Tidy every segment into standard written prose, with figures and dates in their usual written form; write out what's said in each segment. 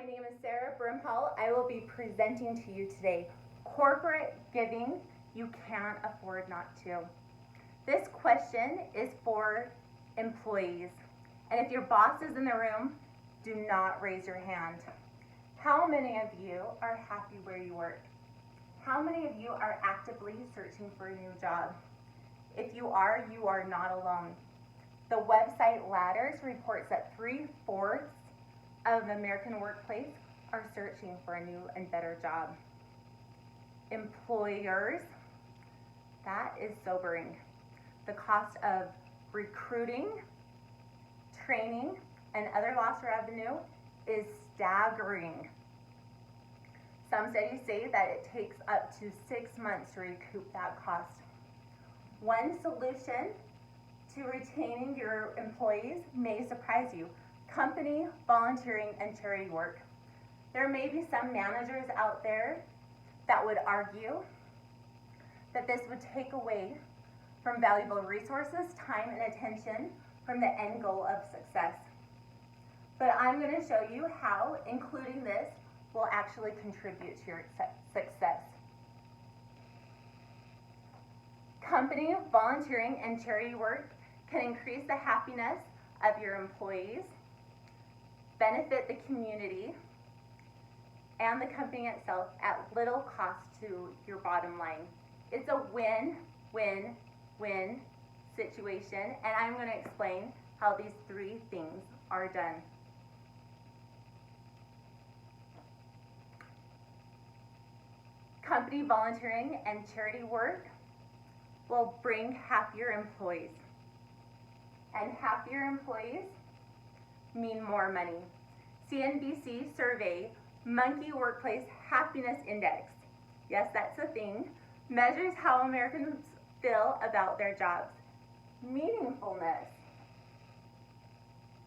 name is Sarah Brimhall. I will be presenting to you today, Corporate Giving You Can't Afford Not to. This question is for employees. And if your boss is in the room, do not raise your hand. How many of you are happy where you work? How many of you are actively searching for a new job? If you are not alone. The website Ladders reports that 3/4 of the American workplace are searching for a new and better job. Employers, that is sobering. The cost of recruiting, training, and other lost revenue is staggering. Some studies say that it takes up to 6 months to recoup that cost. One solution to retaining your employees may surprise you. Company, volunteering, and charity work. There may be some managers out there that would argue that this would take away from valuable resources, time, and attention from the end goal of success. But I'm going to show you how including this will actually contribute to your success. Company, volunteering, and charity work can increase the happiness of your employees, benefit the community and the company itself at little cost to your bottom line. It's a win-win-win situation, and I'm going to explain how these 3 things are done. Company volunteering and charity work will bring happier employees, and happier employees mean more money. CNBC survey Monkey Workplace Happiness Index, yes, that's a thing, measures how Americans feel about their jobs. Meaningfulness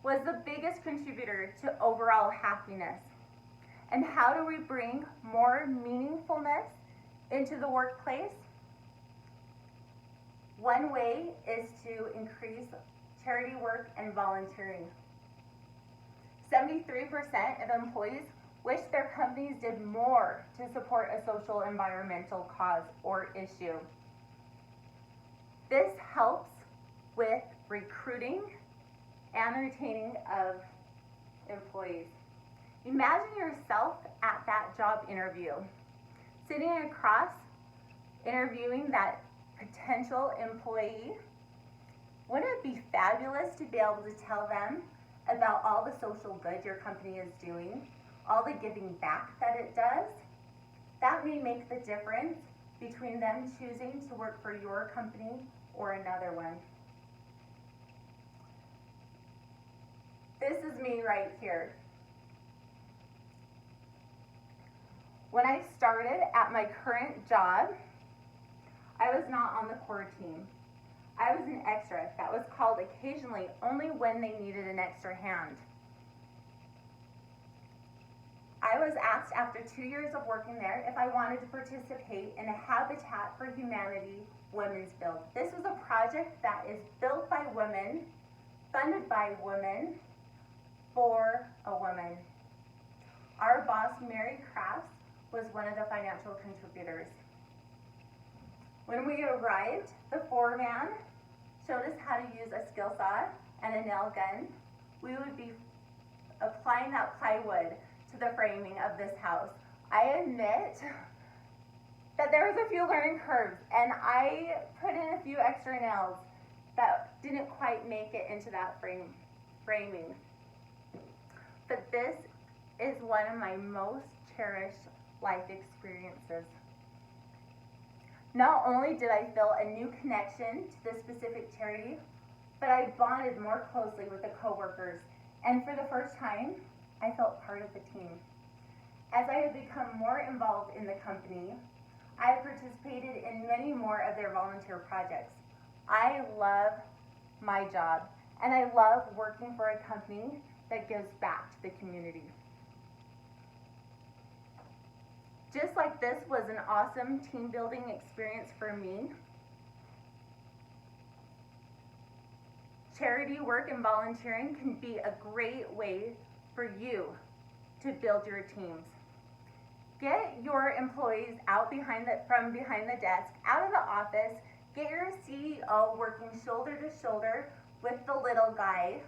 was the biggest contributor to overall happiness. And how do we bring more meaningfulness into the workplace? One way is to increase charity work and volunteering. 73% of employees wish their companies did more to support a social environmental cause or issue. This helps with recruiting and retaining of employees. Imagine yourself at that job interview, sitting across, interviewing that potential employee. Wouldn't it be fabulous to be able to tell them about all the social good your company is doing, all the giving back that it does? That may make the difference between them choosing to work for your company or another one. This is me right here. When I started at my current job, I was not on the core team. I was an extra that was called occasionally only when they needed an extra hand. I was asked after 2 years of working there if I wanted to participate in a Habitat for Humanity women's build. This was a project that is built by women, funded by women, for a woman. Our boss, Mary Crafts, was one of the financial contributors. When we arrived, the foreman showed us how to use a skill saw and a nail gun. We would be applying that plywood to the framing of this house. I admit that there was a few learning curves, and I put in a few extra nails that didn't quite make it into that framing. But this is one of my most cherished life experiences. Not only did I feel a new connection to the specific charity, but I bonded more closely with the coworkers, and for the first time, I felt part of the team. As I have become more involved in the company, I have participated in many more of their volunteer projects. I love my job, and I love working for a company that gives back to the community. Just like this was an awesome team building experience for me, charity work and volunteering can be a great way for you to build your teams. Get your employees from behind the desk, out of the office. Get your CEO working shoulder to shoulder with the little guy.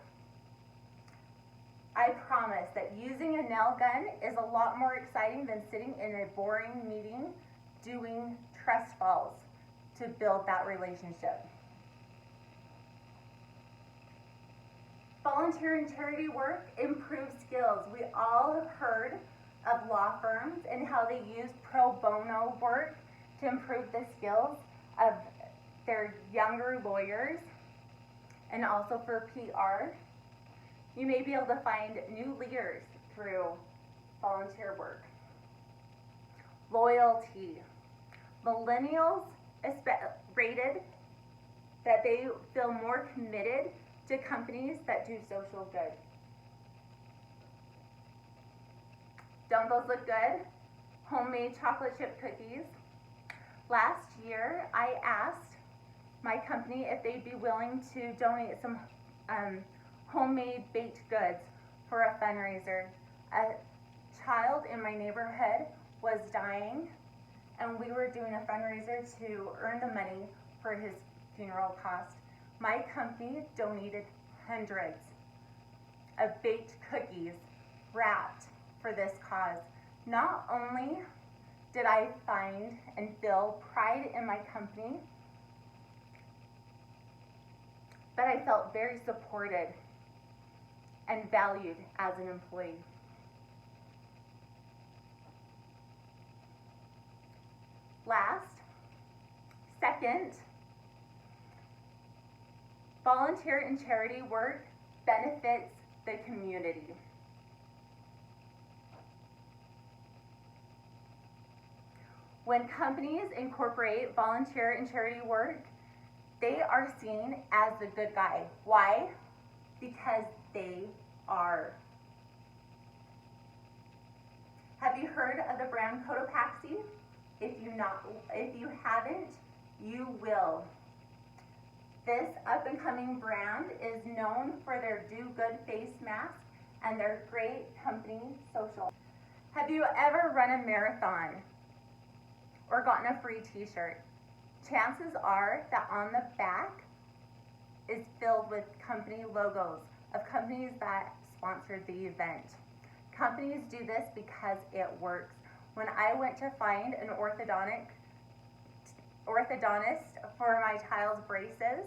I promise that using a nail gun is a lot more exciting than sitting in a boring meeting doing trust falls to build that relationship. Volunteer and charity work improves skills. We all have heard of law firms and how they use pro bono work to improve the skills of their younger lawyers, and also for PR. You may be able to find new leaders through volunteer work. Loyalty. Millennials rated that they feel more committed to companies that do social good. Don't those look good? Homemade chocolate chip cookies. Last year, I asked my company if they'd be willing to donate some homemade baked goods for a fundraiser. A child in my neighborhood was dying, and we were doing a fundraiser to earn the money for his funeral cost. My company donated hundreds of baked cookies wrapped for this cause. Not only did I find and feel pride in my company, but I felt very supported and valued as an employee. Second, volunteer and charity work benefits the community. When companies incorporate volunteer and charity work, they are seen as the good guy. Why? Because they are. Have you heard of the brand Cotopaxi? If you haven't, you will. This up-and-coming brand is known for their Do Good face mask and their great company social. Have you ever run a marathon or gotten a free t-shirt? Chances are that on the back is filled with company logos of companies that sponsored the event. Companies do this because it works. When I went to find an orthodontist for my child's braces,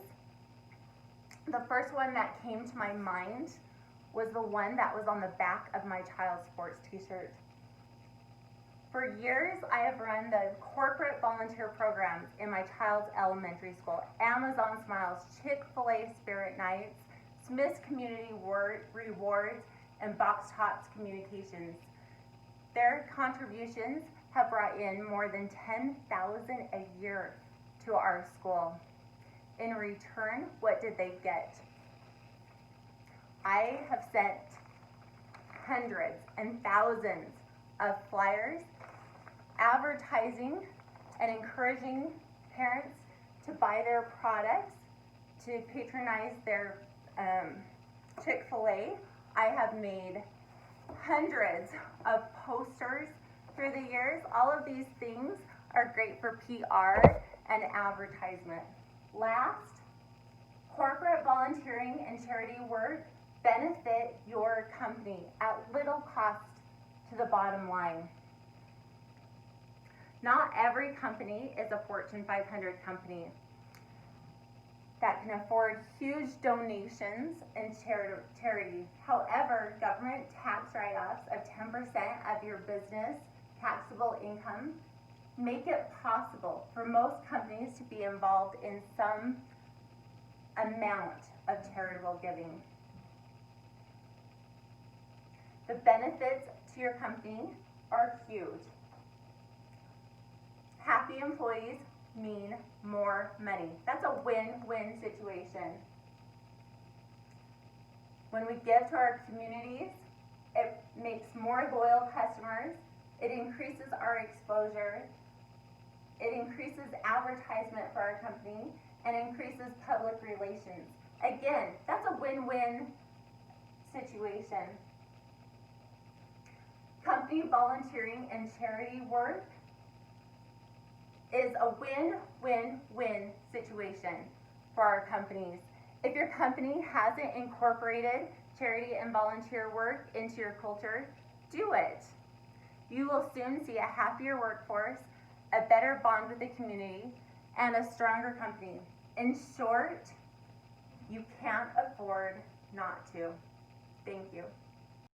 the first one that came to my mind was the one that was on the back of my child's sports t-shirt. For years, I have run the corporate volunteer programs in my child's elementary school: Amazon Smiles, Chick-fil-A Spirit Nights, Smith's Community Rewards, and Box Tops Communications. Their contributions have brought in more than $10,000 a year to our school. In return, what did they get? I have sent hundreds and thousands of flyers advertising and encouraging parents to buy their products, to patronize their Chick-fil-A. I have made hundreds of posters through the years. All of these things are great for PR and advertisement. Last, corporate volunteering and charity work benefit your company at little cost to the bottom line. Not every company is a Fortune 500 company that can afford huge donations in charity. However, government tax write-offs of 10% of your business taxable income make it possible for most companies to be involved in some amount of charitable giving. The benefits to your company are huge. Happy employees mean more money. That's a win-win situation. When we give to our communities, it makes more loyal customers, it increases our exposure, it increases advertisement for our company, and increases public relations. Again, that's a win-win situation. company volunteering and charity work is a win-win-win situation for our companies. If your company hasn't incorporated charity and volunteer work into your culture, do it. You will soon see a happier workforce, a better bond with the community, and a stronger company. In short, you can't afford not to. Thank you.